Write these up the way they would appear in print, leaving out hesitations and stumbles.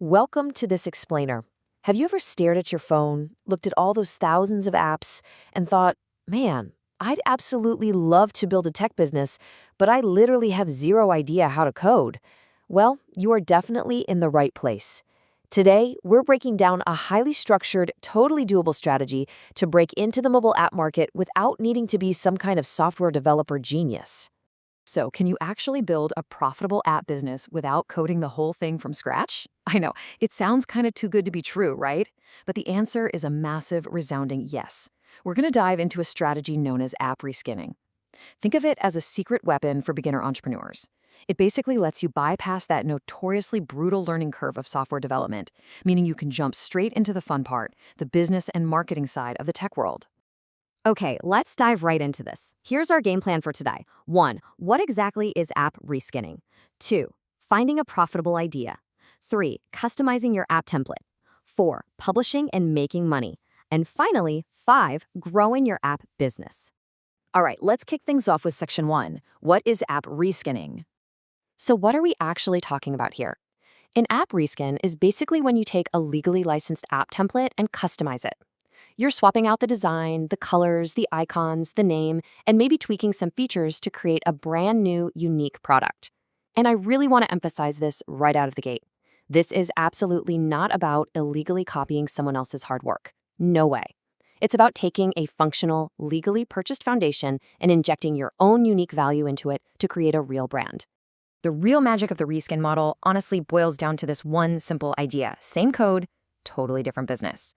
Welcome to this explainer. Have you ever stared at your phone, looked at all those thousands of apps, and thought, man, I'd absolutely love to build a tech business, but I literally have zero idea how to code? Well, you are definitely in the right place. Today, we're breaking down a highly structured, totally doable strategy to break into the mobile app market without needing to be some kind of software developer genius. So, can you actually build a profitable app business without coding the whole thing from scratch? I know, it sounds kind of too good to be true, right? But the answer is a massive, resounding yes. We're going to dive into a strategy known as app reskinning. Think of it as a secret weapon for beginner entrepreneurs. It basically lets you bypass that notoriously brutal learning curve of software development, meaning you can jump straight into the fun part, the business and marketing side of the tech world. Okay, let's dive right into this. Here's our game plan for today. 1. What exactly is app reskinning? 2. Finding a profitable idea. 3. Customizing your app template. 4. Publishing and making money. And finally, 5. Growing your app business. All right, let's kick things off with section 1. What is app reskinning? So what are we actually talking about here? An app reskin is basically when you take a legally licensed app template and customize it. You're swapping out the design, the colors, the icons, the name, and maybe tweaking some features to create a brand new, unique product. And I really want to emphasize this right out of the gate. This is absolutely not about illegally copying someone else's hard work. No way. It's about taking a functional, legally purchased foundation and injecting your own unique value into it to create a real brand. The real magic of the reskin model honestly boils down to this one simple idea. Same code, totally different business.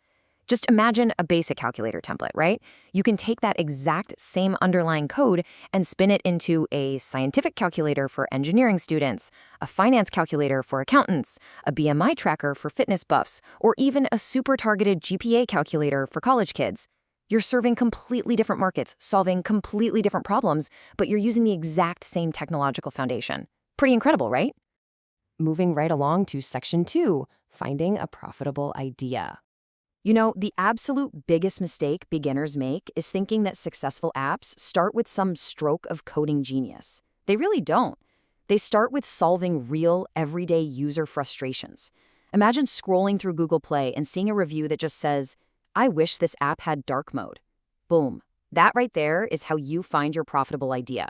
Just imagine a basic calculator template, right? You can take that exact same underlying code and spin it into a scientific calculator for engineering students, a finance calculator for accountants, a BMI tracker for fitness buffs, or even a super targeted GPA calculator for college kids. You're serving completely different markets, solving completely different problems, but you're using the exact same technological foundation. Pretty incredible, right? Moving right along to section 2, finding a profitable idea. You know, the absolute biggest mistake beginners make is thinking that successful apps start with some stroke of coding genius. They really don't. They start with solving real, everyday user frustrations. Imagine scrolling through Google Play and seeing a review that just says, "I wish this app had dark mode." Boom. That right there is how you find your profitable idea.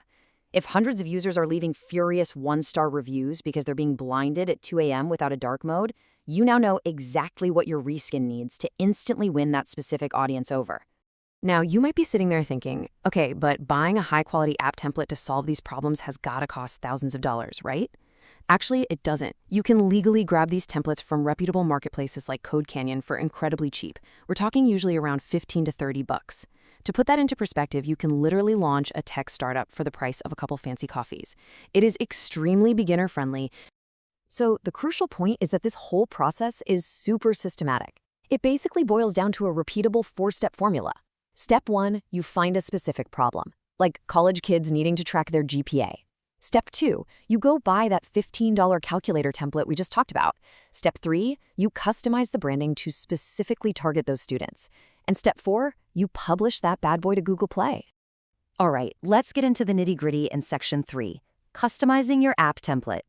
If hundreds of users are leaving furious one-star reviews because they're being blinded at 2 a.m. without a dark mode, you now know exactly what your reskin needs to instantly win that specific audience over. Now, you might be sitting there thinking, okay, but buying a high-quality app template to solve these problems has gotta cost thousands of dollars, right? Actually, it doesn't. You can legally grab these templates from reputable marketplaces like Code Canyon for incredibly cheap. We're talking usually around 15 to 30 bucks. To put that into perspective, you can literally launch a tech startup for the price of a couple fancy coffees. It is extremely beginner-friendly. So the crucial point is that this whole process is super systematic. It basically boils down to a repeatable 4-step formula. Step 1, you find a specific problem, like college kids needing to track their GPA. Step 2, you go buy that $15 calculator template we just talked about. Step 3, you customize the branding to specifically target those students. And step 4, you publish that bad boy to Google Play. All right, let's get into the nitty-gritty in section 3, customizing your app template.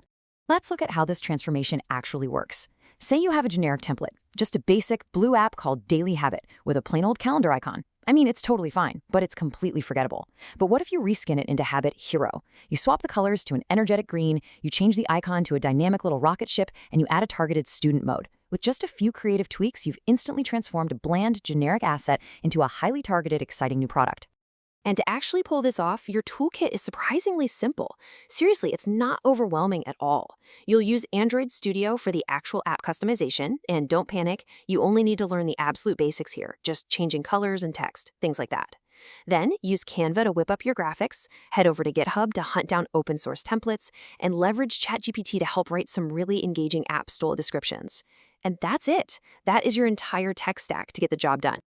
Let's look at how this transformation actually works. Say you have a generic template, just a basic blue app called Daily Habit with a plain old calendar icon. I mean, it's totally fine, but it's completely forgettable. But what if you reskin it into Habit Hero? You swap the colors to an energetic green, you change the icon to a dynamic little rocket ship, and you add a targeted student mode. With just a few creative tweaks, you've instantly transformed a bland, generic asset into a highly targeted, exciting new product. And to actually pull this off, your toolkit is surprisingly simple. Seriously, it's not overwhelming at all. You'll use Android Studio for the actual app customization, and don't panic, you only need to learn the absolute basics here, just changing colors and text, things like that. Then use Canva to whip up your graphics, head over to GitHub to hunt down open source templates, and leverage ChatGPT to help write some really engaging app-style descriptions. And that's it. That is your entire tech stack to get the job done.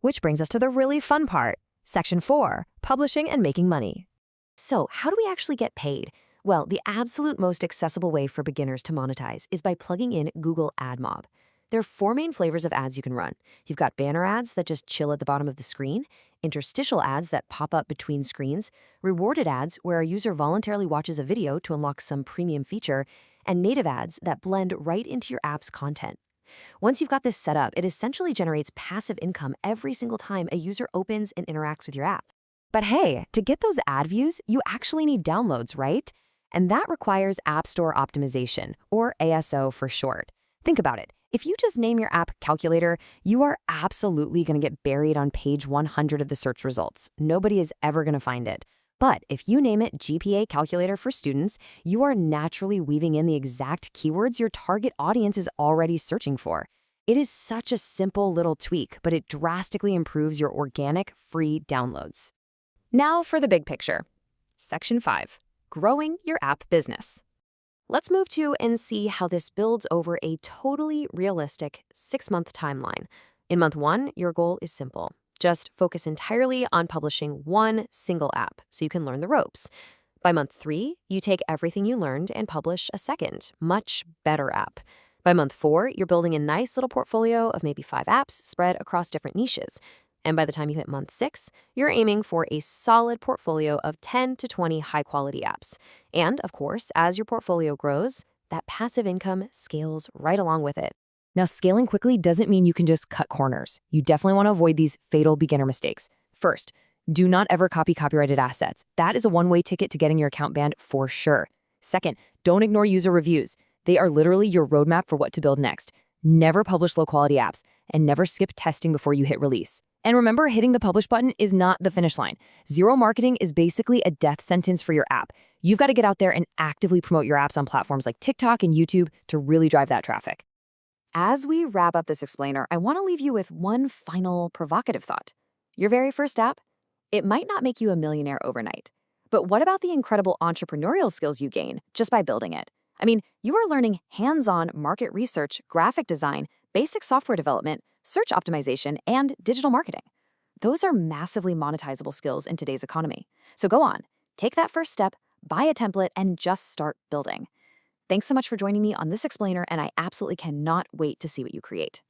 Which brings us to the really fun part. Section 4, publishing and making money. So how do we actually get paid? Well, the absolute most accessible way for beginners to monetize is by plugging in Google AdMob. There are 4 main flavors of ads you can run. You've got banner ads that just chill at the bottom of the screen, interstitial ads that pop up between screens, rewarded ads where a user voluntarily watches a video to unlock some premium feature, and native ads that blend right into your app's content. Once you've got this set up, it essentially generates passive income every single time a user opens and interacts with your app. But hey, to get those ad views, you actually need downloads, right? And that requires App Store optimization, or ASO for short. Think about it. If you just name your app Calculator, you are absolutely going to get buried on page 100 of the search results. Nobody is ever going to find it. But if you name it GPA Calculator for Students, you are naturally weaving in the exact keywords your target audience is already searching for. It is such a simple little tweak, but it drastically improves your organic, free downloads. Now for the big picture. Section 5. Growing your app business. Let's move to and see how this builds over a totally realistic 6-month timeline. In month 1, your goal is simple. Just focus entirely on publishing one single app so you can learn the ropes. By month 3, you take everything you learned and publish a second, much better app. By month 4, you're building a nice little portfolio of maybe 5 apps spread across different niches. And by the time you hit month 6, you're aiming for a solid portfolio of 10 to 20 high-quality apps. And, of course, as your portfolio grows, that passive income scales right along with it. Now, scaling quickly doesn't mean you can just cut corners. You definitely want to avoid these fatal beginner mistakes. First, do not ever copy copyrighted assets. That is a one-way ticket to getting your account banned for sure. Second, don't ignore user reviews. They are literally your roadmap for what to build next. Never publish low-quality apps, and never skip testing before you hit release. And remember, hitting the publish button is not the finish line. Zero marketing is basically a death sentence for your app. You've got to get out there and actively promote your apps on platforms like TikTok and YouTube to really drive that traffic. As we wrap up this explainer, I want to leave you with one final provocative thought. Your very first app? It might not make you a millionaire overnight. But what about the incredible entrepreneurial skills you gain just by building it? I mean, you are learning hands-on market research, graphic design, basic software development, search optimization, and digital marketing. Those are massively monetizable skills in today's economy. So go on, take that first step, buy a template, and just start building. Thanks so much for joining me on this explainer, and I absolutely cannot wait to see what you create.